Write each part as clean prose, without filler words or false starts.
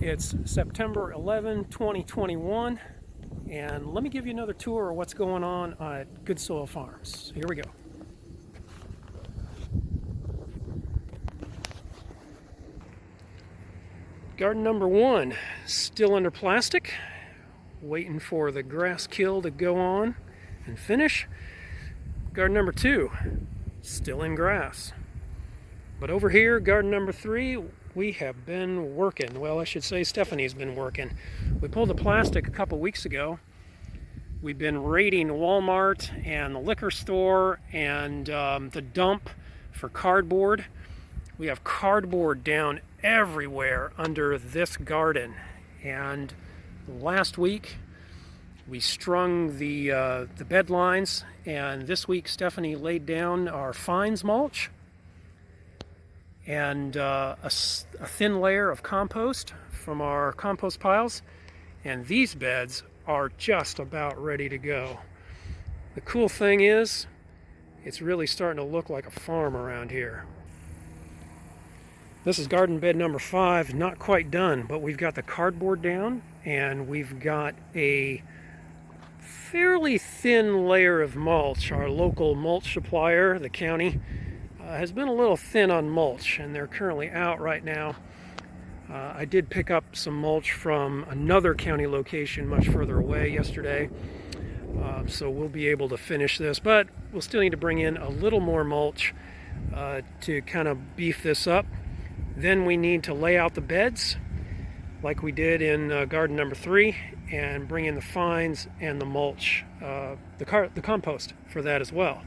It's September 11, 2021, and let me give you another tour of what's going on at Good Soil Farms. Here we go. Garden number 1, still under plastic, waiting for the grass kill to go on and finish. Garden number 2, still in grass. But over here, garden number 3, we have been working. Well, I should say Stephanie's been working. We pulled the plastic a couple weeks ago. We've been raiding Walmart and the liquor store and the dump for cardboard. We have cardboard down everywhere under this garden. And last week, we strung the bed lines, and this week Stephanie laid down our fines mulch and a thin layer of compost from our compost piles, and these beds are just about ready to go. The cool thing is, it's really starting to look like a farm around here. This is garden bed number 5, not quite done, but we've got the cardboard down, and we've got a fairly thin layer of mulch. Our local mulch supplier, the county, has been a little thin on mulch, and they're currently out right now. I did pick up some mulch from another county location much further away yesterday, so we'll be able to finish this, but we'll still need to bring in a little more mulch to kind of beef this up. Then we need to lay out the beds like we did in garden number 3 and bring in the fines and the mulch, the compost for that as well.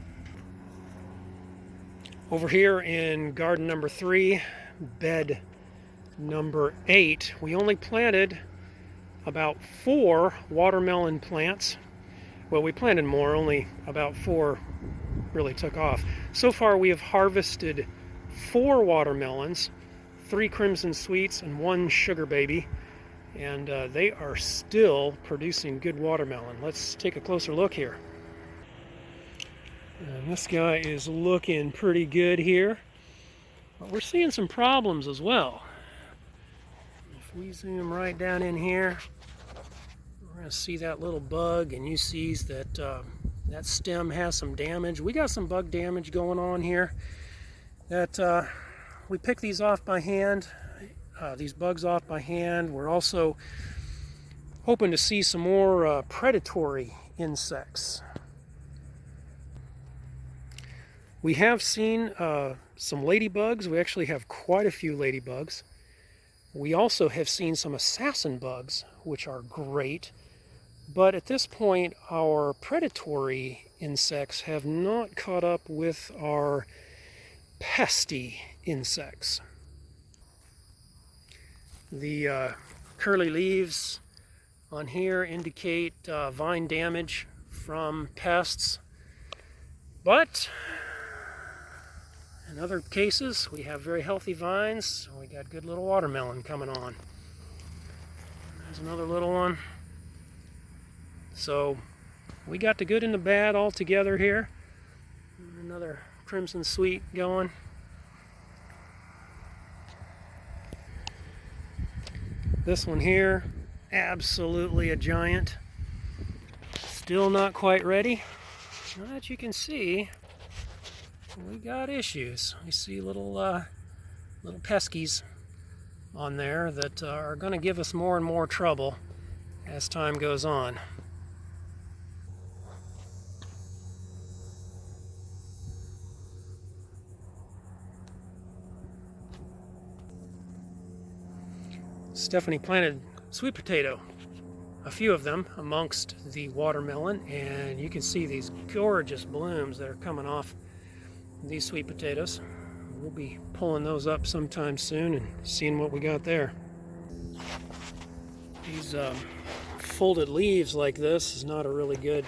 Over here in garden number 3, bed number 8, we only planted about 4 watermelon plants. Well, we planted more, only about 4 really took off. So far we have harvested 4 watermelons, 3 crimson sweets and 1 sugar baby, and they are still producing good watermelon. Let's take a closer look here. And this guy is looking pretty good here, but we're seeing some problems as well. If we zoom right down in here, we're going to see that little bug, and you see that that stem has some damage. We got some bug damage going on here. That we pick these off by hand, these bugs off by hand. We're also hoping to see some more predatory insects. We have seen some ladybugs. We actually have quite a few ladybugs. We also have seen some assassin bugs, which are great. But at this point, our predatory insects have not caught up with our pesty insects. The curly leaves on here indicate vine damage from pests. But in other cases, we have very healthy vines, so we got good little watermelon coming on. There's another little one. So we got the good and the bad all together here. Another crimson sweet going. This one here, absolutely a giant. Still not quite ready. But you can see, we got issues. We see little peskies on there that are going to give us more and more trouble as time goes on. Stephanie planted sweet potato, a few of them amongst the watermelon, and you can see these gorgeous blooms that are coming off these sweet potatoes. We'll be pulling those up sometime soon and seeing what we got there. These folded leaves like this is not a really good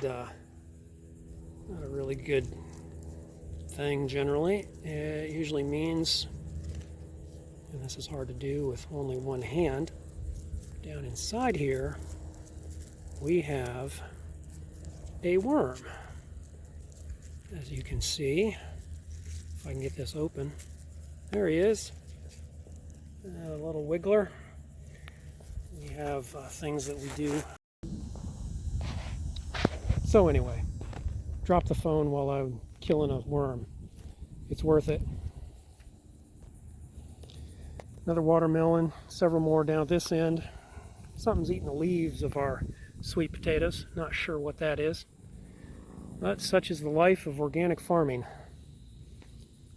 thing generally. It usually means, and this is hard to do with only one hand, down inside here we have a worm. As you can see, if I can get this open, there he is, a little wiggler. have things that we do. So anyway, drop the phone while I'm killing a worm. It's worth it. Another watermelon, several more down at this end. Something's eating the leaves of our sweet potatoes. Not sure what that is. But such is the life of organic farming.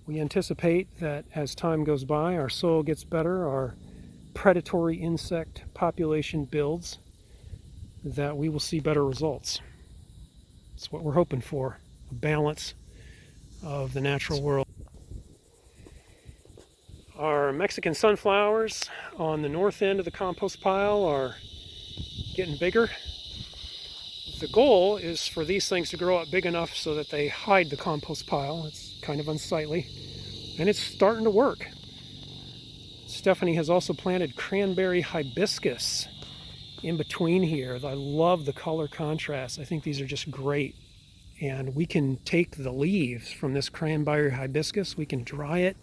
We anticipate that as time goes by, our soil gets better, our predatory insect population builds, that we will see better results. That's what we're hoping for, a balance of the natural world. Our Mexican sunflowers on the north end of the compost pile are getting bigger. The goal is for these things to grow up big enough so that they hide the compost pile. It's kind of unsightly, and it's starting to work. Stephanie has also planted Cranberry Hibiscus in between here. I love the color contrast. I think these are just great. And we can take the leaves from this Cranberry Hibiscus, we can dry it,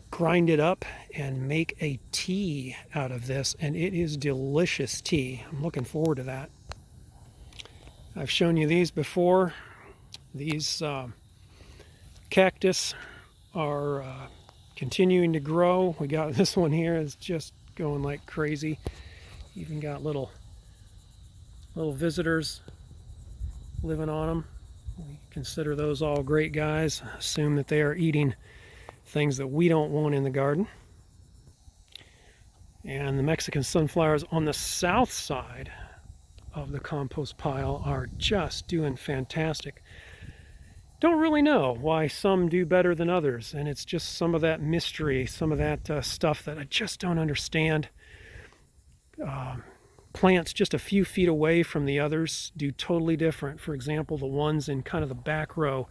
grind it up, and make a tea out of this. And it is delicious tea. I'm looking forward to that. I've shown you these before. These cactus are continuing to grow. We got this one here is just going like crazy. Even got little visitors living on them. We consider those all great guys. Assume that they are eating things that we don't want in the garden. And the Mexican sunflowers on the south side of the compost pile are just doing fantastic. Don't really know why some do better than others, and it's just some of that mystery, some of that stuff that I just don't understand. Plants just a few feet away from the others do totally different. For example, the ones in kind of the back row,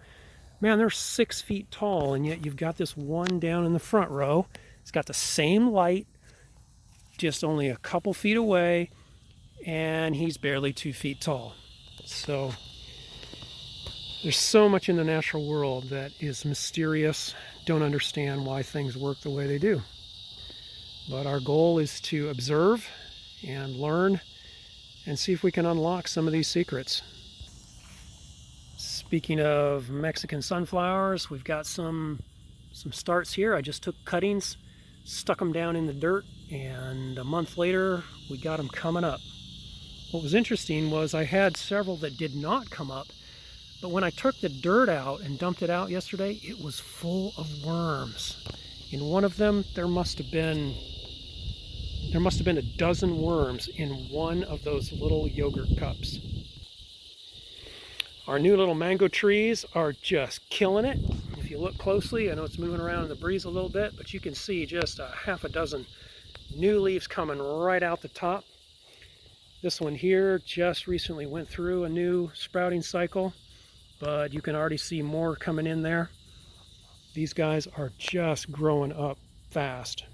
man, they're 6 feet tall, and yet you've got this one down in the front row. It's got the same light, just only a couple feet away, and he's barely 2 feet tall. So there's so much in the natural world that is mysterious. Don't understand why things work the way they do. But our goal is to observe and learn and see if we can unlock some of these secrets. Speaking of Mexican sunflowers, we've got some starts here. I just took cuttings, stuck them down in the dirt, and a month later we got them coming up. What was interesting was I had several that did not come up, but when I took the dirt out and dumped it out yesterday, it was full of worms. In one of them, there must have been a dozen worms in one of those little yogurt cups. Our new little mango trees are just killing it. If you look closely, I know it's moving around in the breeze a little bit, but you can see just a half a dozen new leaves coming right out the top. This one here just recently went through a new sprouting cycle, but you can already see more coming in there. These guys are just growing up fast.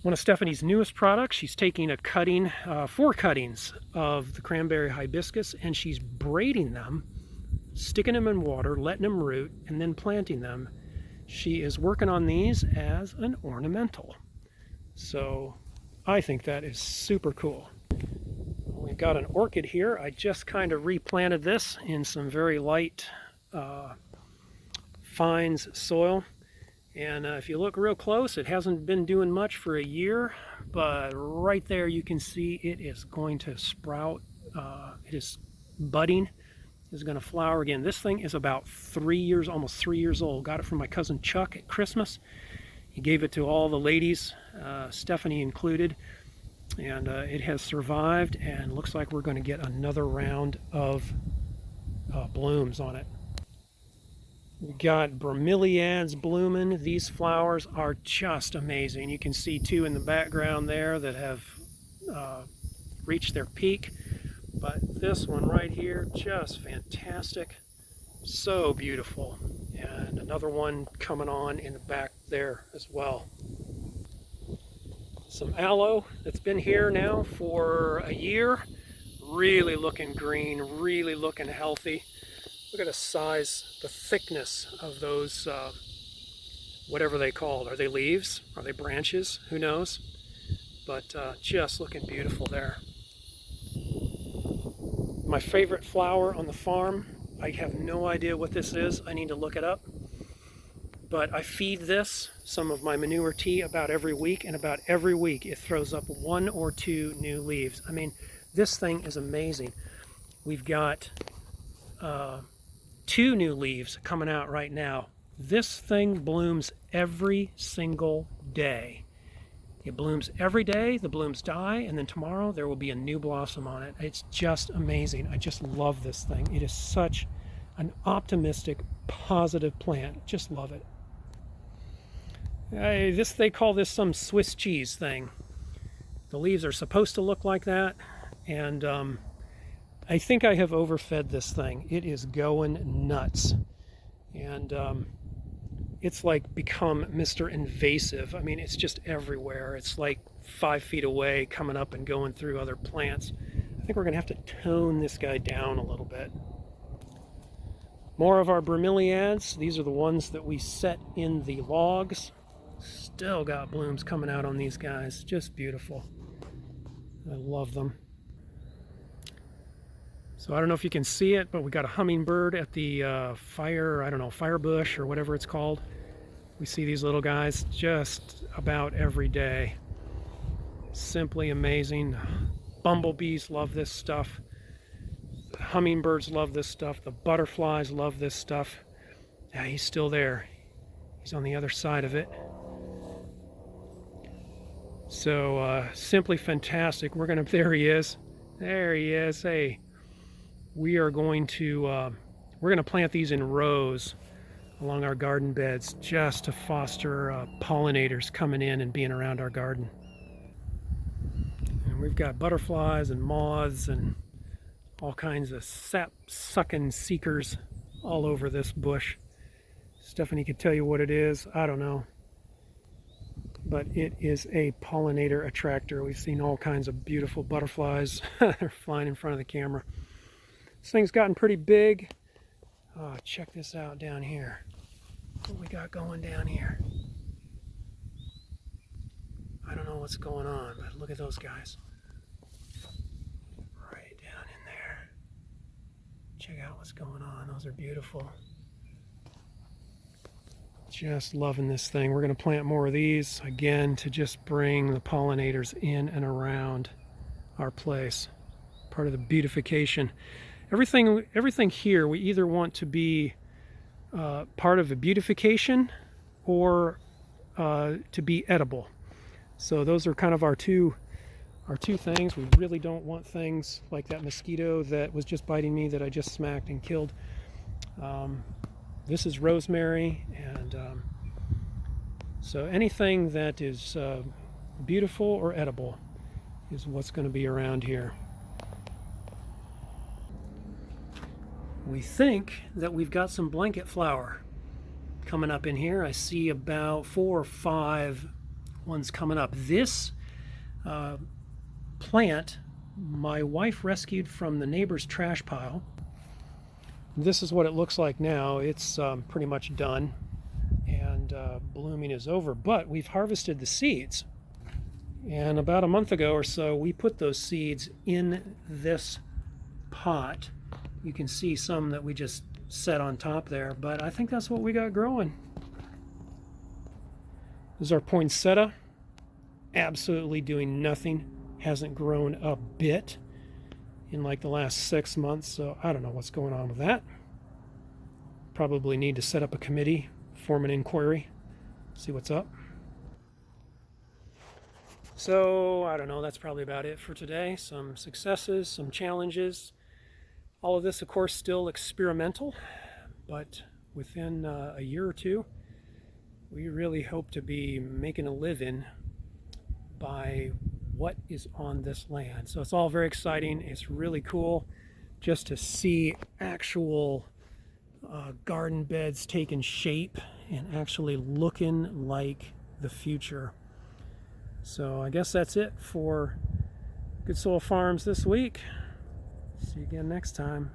One of Stephanie's newest products, she's taking a cutting, 4 cuttings of the Cranberry Hibiscus, and she's braiding them, sticking them in water, letting them root, and then planting them. She is working on these as an ornamental. So I think that is super cool. We've got an orchid here. I just kind of replanted this in some very light fines soil. And if you look real close, it hasn't been doing much for a year, but right there you can see it is going to sprout. It is budding. It's going to flower again. This thing is about 3 years, almost 3 years old. Got it from my cousin Chuck at Christmas. He gave it to all the ladies, Stephanie included, and it has survived, and looks like we're going to get another round of blooms on it. We got Bromeliads blooming. These flowers are just amazing. You can see 2 in the background there that have reached their peak. But this one right here, just fantastic. So beautiful. And another one coming on in the back there as well. Some aloe that's been here now for a year. Really looking green, really looking healthy. Look at the size, the thickness of those, whatever they called. Are they leaves? Are they branches? Who knows? but just looking beautiful there. My favorite flower on the farm, I have no idea what this is. I need to look it up. But I feed this some of my manure tea about every week, and about every week it throws up 1 or 2 new leaves. I mean, this thing is amazing. We've got 2 new leaves coming out right now. This thing blooms every single day. It blooms every day, the blooms die, and then tomorrow there will be a new blossom on it. It's just amazing. I just love this thing. It is such an optimistic, positive plant. Just love it. They call this some Swiss cheese thing. The leaves are supposed to look like that, and I think I have overfed this thing. It is going nuts, and it's like become Mr. Invasive. I mean, it's just everywhere. It's like 5 feet away, coming up and going through other plants. I think we're going to have to tone this guy down a little bit. More of our Bromeliads. These are the ones that we set in the logs. Still got blooms coming out on these guys. Just beautiful. I love them. So I don't know if you can see it, but we got a hummingbird at the fire bush or whatever it's called. We see these little guys just about every day. Simply amazing. Bumblebees love this stuff. The hummingbirds love this stuff. The butterflies love this stuff. Yeah, he's still there. He's on the other side of it. So simply fantastic. There he is. There he is. Hey, we are going to plant these in rows along our garden beds just to foster pollinators coming in and being around our garden. And we've got butterflies and moths and all kinds of sap-sucking seekers all over this bush. Stephanie could tell you what it is. I don't know. But it is a pollinator attractor. We've seen all kinds of beautiful butterflies. They're flying in front of the camera. This thing's gotten pretty big. Oh, check this out down here. What we got going down here? I don't know what's going on, but look at those guys. Right down in there. Check out what's going on. Those are beautiful. Just loving this thing. We're going to plant more of these, again, to just bring the pollinators in and around our place. Part of the beautification. Everything here, we either want to be part of a beautification or to be edible. So those are kind of our two things. We really don't want things like that mosquito that was just biting me that I just smacked and killed. This is rosemary, and so anything that is beautiful or edible is what's going to be around here. We think that we've got some blanket flower coming up in here. I see about 4 or 5 ones coming up. This plant my wife rescued from the neighbor's trash pile. This is what it looks like now. It's pretty much done, and blooming is over, but we've harvested the seeds, and about a month ago or so we put those seeds in this pot. You can see some that we just set on top there, but I think that's what we got growing. This is our poinsettia. Absolutely doing nothing. Hasn't grown a bit in like the last 6 months, so I don't know what's going on with that. Probably need to set up a committee, form an inquiry, see what's up. So I don't know, that's probably about it for today. Some successes, some challenges. All of this, of course, still experimental, but within a year or two, we really hope to be making a living by what is on this land. So it's all very exciting. It's really cool just to see actual garden beds taking shape and actually looking like the future. So I guess that's it for Good Soil Farms this week. See you again next time.